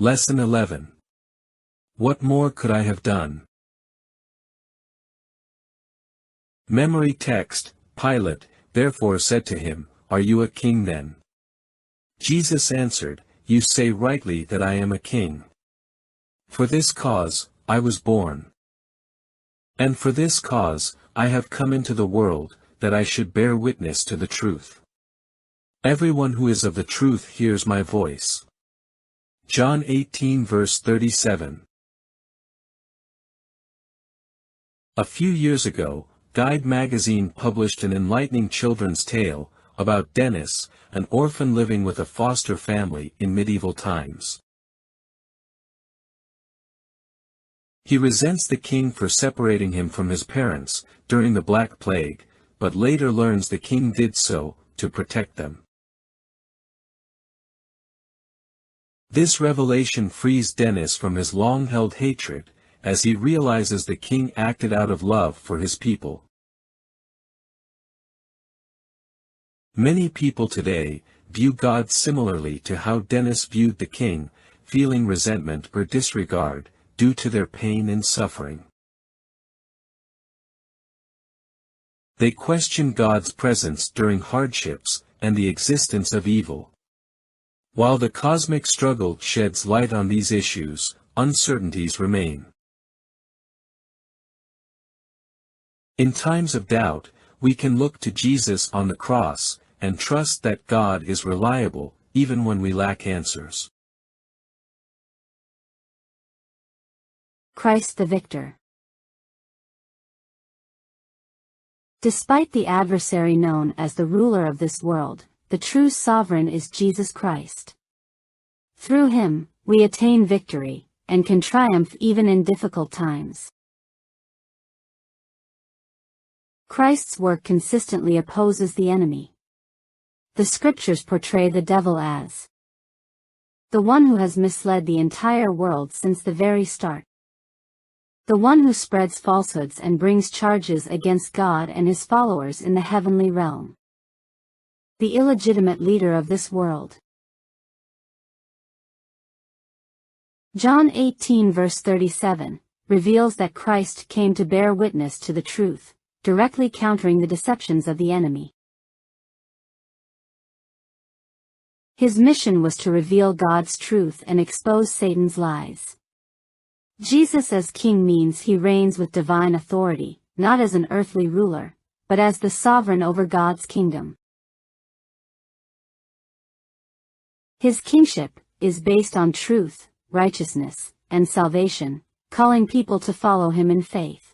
Lesson 11. What more could I have done? Memory text. Pilate, therefore said to him, Are you a king then? Jesus answered, You say rightly that I am a king. For this cause, I was born. And for this cause, I have come into the world, that I should bear witness to the truth. Everyone who is of the truth hears my voice. John 18 verse 37. A few years ago, Guide magazine published an enlightening children's tale, about Dennis, an orphan living with a foster family in medieval times. He resents the king for separating him from his parents, during the Black Plague, but later learns the king did so, to protect them. This revelation frees Dennis from his long-held hatred, as he realizes the king acted out of love for his people. Many people today view God similarly to how Dennis viewed the king, feeling resentment or disregard, due to their pain and suffering. They question God's presence during hardships, and the existence of evil. While the cosmic struggle sheds light on these issues, uncertainties remain. In times of doubt, we can look to Jesus on the cross, and trust that God is reliable, even when we lack answers. Christ the Victor. Despite the adversary known as the ruler of this world, the true sovereign is Jesus Christ. Through him, we attain victory, and can triumph even in difficult times. Christ's work consistently opposes the enemy. The scriptures portray the devil as the one who has misled the entire world since the very start. The one who spreads falsehoods and brings charges against God and his followers in the heavenly realm. The illegitimate leader of this world. John 18 verse 37, reveals that Christ came to bear witness to the truth, directly countering the deceptions of the enemy. His mission was to reveal God's truth and expose Satan's lies. Jesus as king means he reigns with divine authority, not as an earthly ruler, but as the sovereign over God's kingdom. His kingship is based on truth, righteousness, and salvation, calling people to follow him in faith.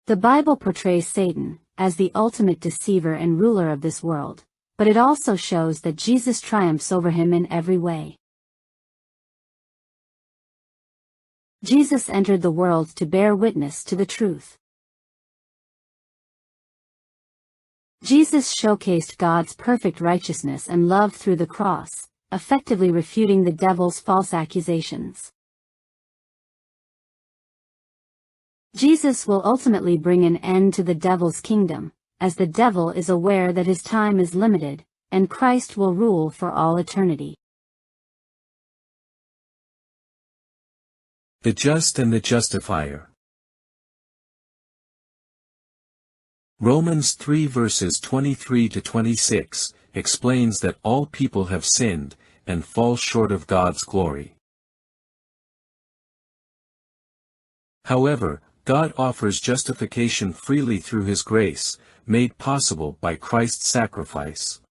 The Bible portrays Satan as the ultimate deceiver and ruler of this world, but it also shows that Jesus triumphs over him in every way. Jesus entered the world to bear witness to the truth. Jesus showcased God's perfect righteousness and love through the cross, effectively refuting the devil's false accusations. Jesus will ultimately bring an end to the devil's kingdom, as the devil is aware that his time is limited, and Christ will rule for all eternity. The just and the justifier. Romans 3 verses 23 to 26 explains that all people have sinned and fall short of God's glory. However, God offers justification freely through his grace, made possible by Christ's sacrifice.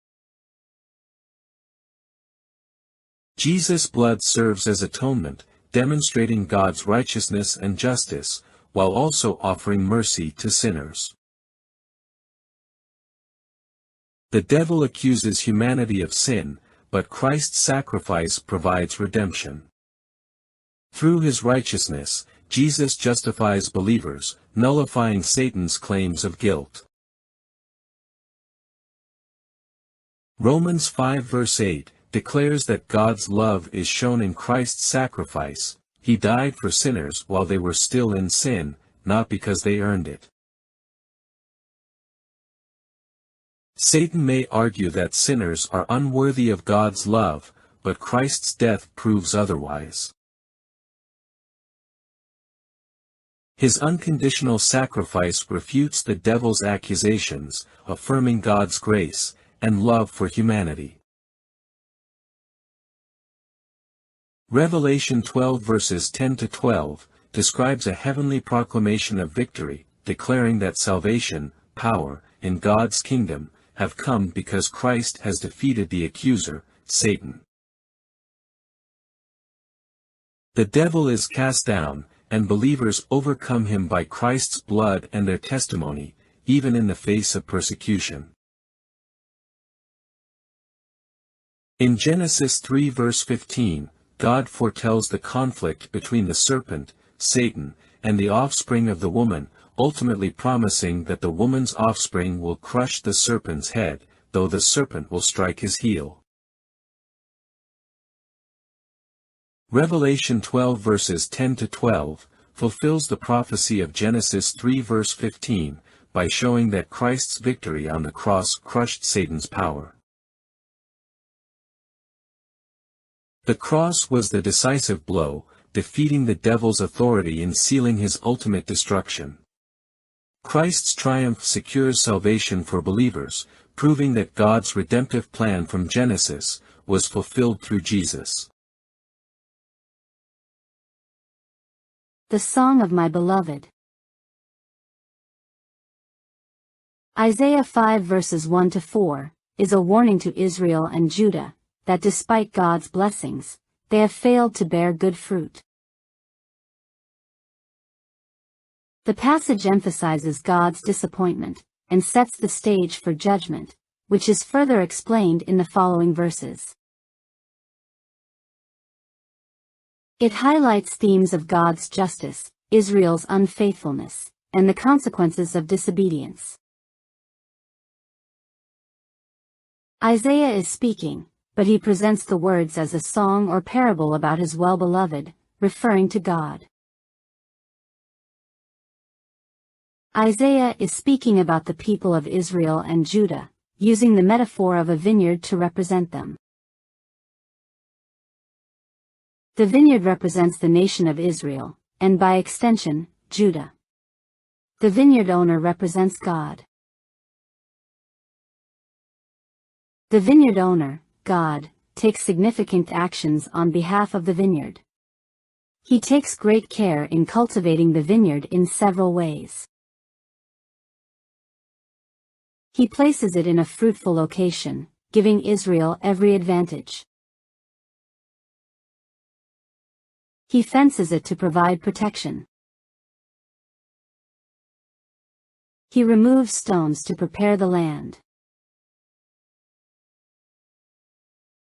Jesus' blood serves as atonement, demonstrating God's righteousness and justice, while also offering mercy to sinners. The devil accuses humanity of sin, but Christ's sacrifice provides redemption. Through his righteousness, Jesus justifies believers, nullifying Satan's claims of guilt. Romans 5 verse 8 declares that God's love is shown in Christ's sacrifice. He died for sinners while they were still in sin, not because they earned it. Satan may argue that sinners are unworthy of God's love, but Christ's death proves otherwise. His unconditional sacrifice refutes the devil's accusations, affirming God's grace and love for humanity. Revelation 12 verses 10 to 12 describes a heavenly proclamation of victory, declaring that salvation, power, in God's kingdom, have come because Christ has defeated the accuser, Satan. The devil is cast down, and believers overcome him by Christ's blood and their testimony, even in the face of persecution. In Genesis 3 verse 15, God foretells the conflict between the serpent, Satan, and the offspring of the woman, ultimately promising that the woman's offspring will crush the serpent's head, though the serpent will strike his heel. Revelation 12 verses 10 to 12 fulfills the prophecy of Genesis 3 verse 15, by showing that Christ's victory on the cross crushed Satan's power. The cross was the decisive blow, defeating the devil's authority and sealing his ultimate destruction. Christ's triumph secures salvation for believers, proving that God's redemptive plan from Genesis was fulfilled through Jesus. The Song of My Beloved. Isaiah 5 verses 1 to 4 is a warning to Israel and Judah, that despite God's blessings, they have failed to bear good fruit. The passage emphasizes God's disappointment, and sets the stage for judgment, which is further explained in the following verses. It highlights themes of God's justice, Israel's unfaithfulness, and the consequences of disobedience. Isaiah is speaking, but he presents the words as a song or parable about his well-beloved, referring to God. Isaiah is speaking about the people of Israel and Judah, using the metaphor of a vineyard to represent them. The vineyard represents the nation of Israel, and by extension, Judah. The vineyard owner represents God. The vineyard owner, God, takes significant actions on behalf of the vineyard. He takes great care in cultivating the vineyard in several ways. He places it in a fruitful location, giving Israel every advantage. He fences it to provide protection. He removes stones to prepare the land.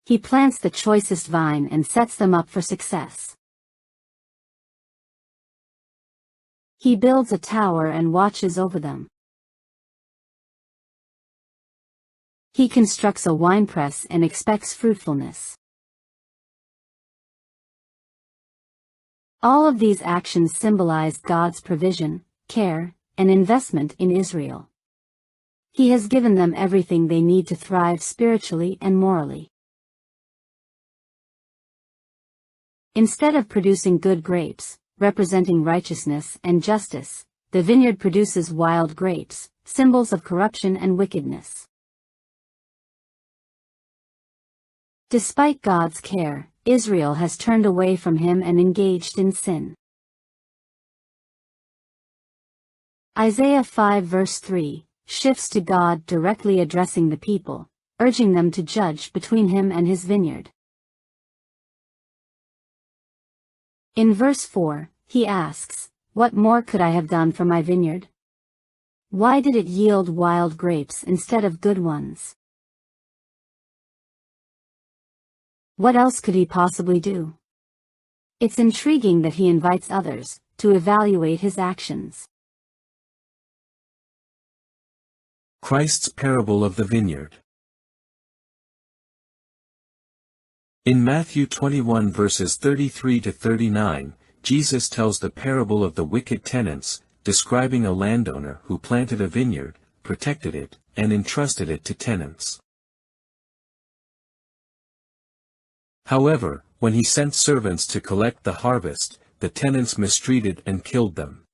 He plants the choicest vine and sets them up for success. He builds a tower and watches over them. He constructs a winepress and expects fruitfulness. All of these actions symbolize God's provision, care, and investment in Israel. He has given them everything they need to thrive spiritually and morally. Instead of producing good grapes, representing righteousness and justice, the vineyard produces wild grapes, symbols of corruption and wickedness. Despite God's care, Israel has turned away from him and engaged in sin. Isaiah 5 verse 3 shifts to God directly addressing the people, urging them to judge between him and his vineyard. In verse 4, he asks, "What more could I have done for my vineyard? Why did it yield wild grapes instead of good ones? What else could he possibly do?" It's intriguing that he invites others to evaluate his actions. Christ's parable of the vineyard. In Matthew 21 verses 33 to 39, Jesus tells the parable of the wicked tenants, describing a landowner who planted a vineyard, protected it, and entrusted it to tenants. However, when he sent servants to collect the harvest, the tenants mistreated and killed them.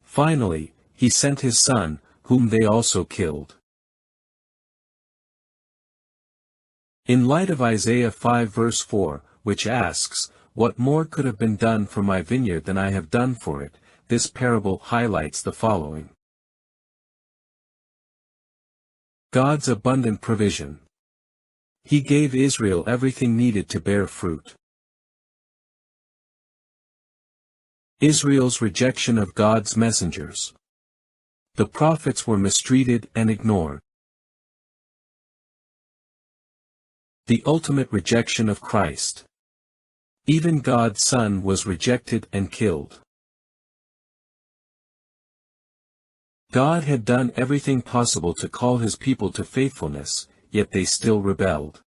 Finally, he sent his son, whom they also killed. In light of Isaiah 5 verse 4, which asks, "What more could have been done for my vineyard than I have done for it?" this parable highlights the following. God's abundant provision. He gave Israel everything needed to bear fruit. Israel's rejection of God's messengers. The prophets were mistreated and ignored. The ultimate rejection of Christ. Even God's Son was rejected and killed. God had done everything possible to call his people to faithfulness, yet they still rebelled.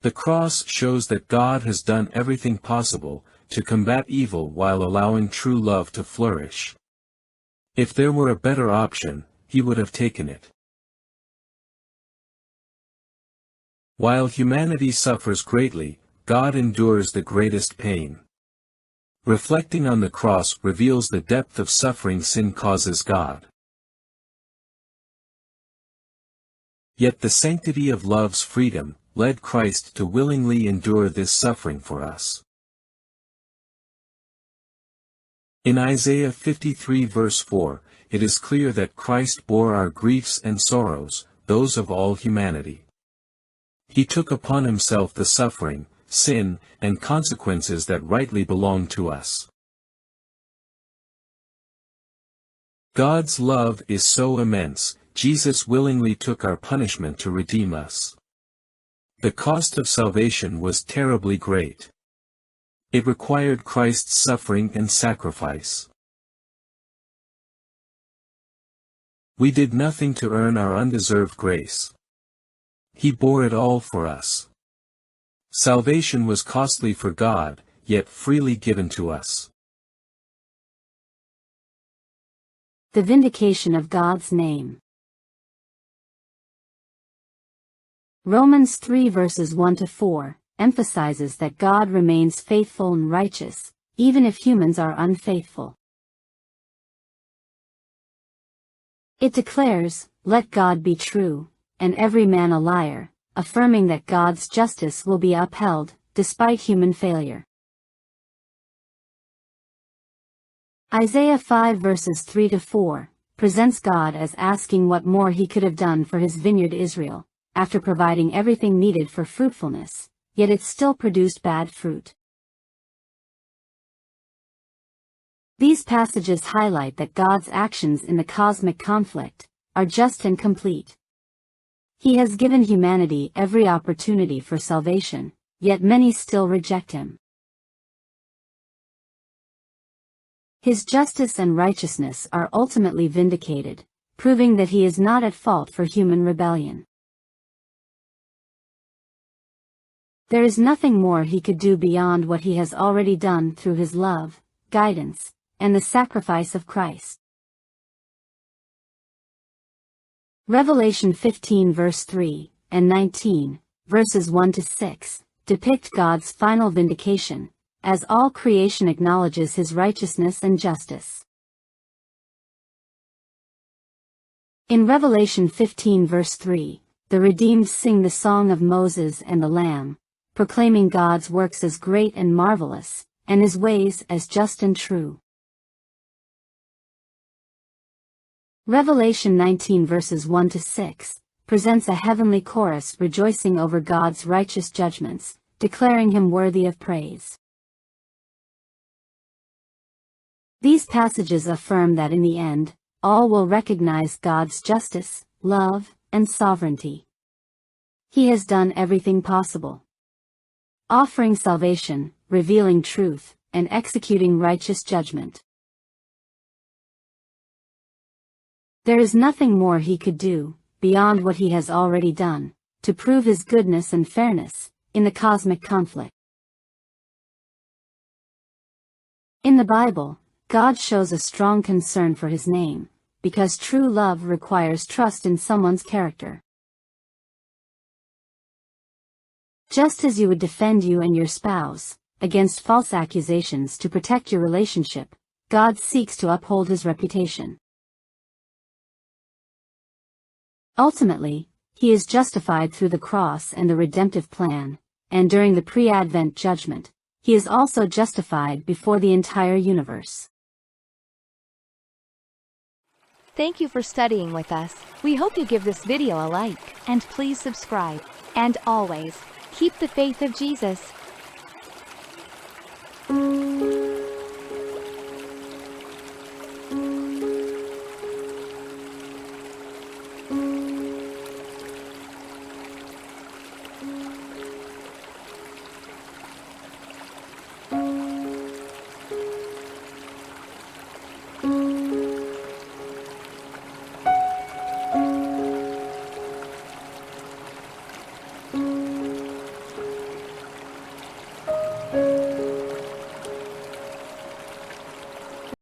The cross shows that God has done everything possible to combat evil while allowing true love to flourish. If there were a better option, he would have taken it. While humanity suffers greatly, God endures the greatest pain. Reflecting on the cross reveals the depth of suffering sin causes God. Yet the sanctity of love's freedom led Christ to willingly endure this suffering for us. In Isaiah 53 verse 4, it is clear that Christ bore our griefs and sorrows, those of all humanity. He took upon himself the suffering, sin, and consequences that rightly belong to us. God's love is so immense, Jesus willingly took our punishment to redeem us. The cost of salvation was terribly great. It required Christ's suffering and sacrifice. We did nothing to earn our undeserved grace. He bore it all for us. Salvation was costly for God, yet freely given to us. The vindication of God's name. Romans 3 verses 1 to 4 emphasizes that God remains faithful and righteous, even if humans are unfaithful. It declares, "Let God be true, and every man a liar," affirming that God's justice will be upheld, despite human failure. Isaiah 5 verses 3 to 4 presents God as asking what more he could have done for his vineyard Israel, after providing everything needed for fruitfulness, yet it still produced bad fruit. These passages highlight that God's actions in the cosmic conflict are just and complete. He has given humanity every opportunity for salvation, yet many still reject him. His justice and righteousness are ultimately vindicated, proving that he is not at fault for human rebellion. There is nothing more he could do beyond what he has already done through his love, guidance, and the sacrifice of Christ. Revelation 15 verse 3, and 19, verses 1 to 6, depict God's final vindication, as all creation acknowledges his righteousness and justice. In Revelation 15 verse 3, the redeemed sing the song of Moses and the Lamb, proclaiming God's works as great and marvelous, and his ways as just and true. Revelation 19 verses 1 to 6 presents a heavenly chorus rejoicing over God's righteous judgments, declaring him worthy of praise. These passages affirm that in the end, all will recognize God's justice, love, and sovereignty. He has done everything possible, offering salvation, revealing truth, and executing righteous judgment. There is nothing more he could do, beyond what he has already done, to prove his goodness and fairness, in the cosmic conflict. In the Bible, God shows a strong concern for his name, because true love requires trust in someone's character. Just as you would defend you and your spouse against false accusations to protect your relationship, God seeks to uphold his reputation. Ultimately, he is justified through the cross and the redemptive plan, and during the pre-Advent judgment, he is also justified before the entire universe. Thank you for studying with us. We hope you give this video a like, and please subscribe. And always, keep the faith of Jesus.